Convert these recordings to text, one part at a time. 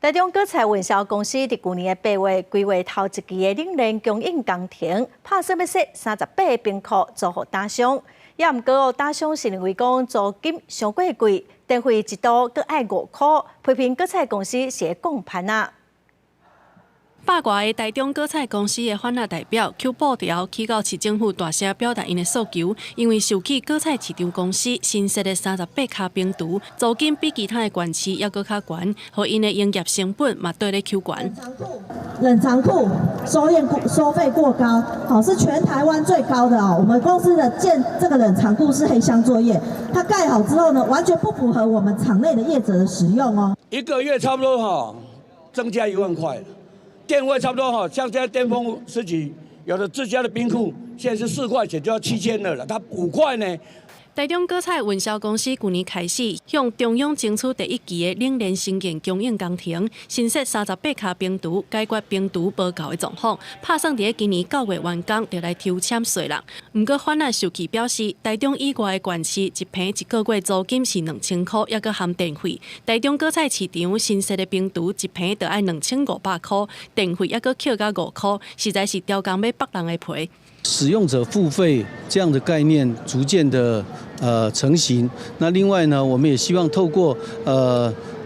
台中果菜运销公司伫去年的8月规划头一期的冷链供应工程，拍算要设38个冰库租予打商，也毋过打商是认为讲租金伤过贵，电费一度阁爱5块，批评果菜公司是会讲盘啊。 百外个台中果菜公司的反对代表 Q 布条去到市政府大声表达因的诉求，因为受起果菜市场公司新设的38卡冰厨，租金比其他的县市还阁较悬，和因的营业成本嘛对咧求悬。冷藏库收费过高，好是全台湾最高的哦。我们公司的这个冷藏库是黑箱作业，它盖好之后呢，完全不符合我们场内的业者的使用哦。一个月差不多增加1万块。 电费差不多像现在巅峰时期，有的自家的冰库现在是4块钱就要7000了，它5块呢。台中果菜运销公司去年开始向中央争取第1期的冷链新建供应工程，新设38卡冰厨，解决冰厨无够的状况。拍算伫今年9月完工，就来抽签税啦。毋过反而受气表示，台中以外的县市一平一个月租金是2000块，还阁含电费。台中果菜市场新设的冰厨一平就要2500块，电费还阁扣到5块，实在是雕工要剥人的皮。 使用者付费这样的概念逐渐的成型。那另外呢，我们也希望透过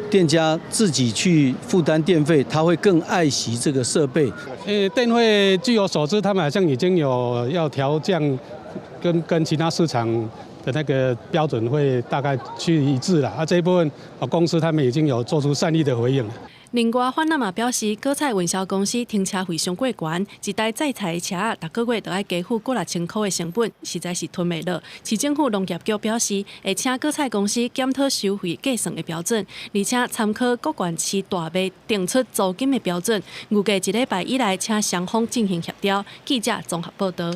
店家自己去负担电费，他会更爱惜这个设备。电费据我所知，他们好像已经有要调降，跟其他市场的那个标准会大概趋于一致了。这一部分公司他们已经有做出善意的回应了。 另外，反嘛表示，果菜运销公司停车费上过悬，一台载菜的车逐个月都要加付5、6000块的成本，实在是吞袂落。市政府农业局表示，会请果菜公司检讨收费计算的标准，而且参考各县市大卖定出租金的标准。预计1礼拜以内，请双方进行协调。记者综合报道。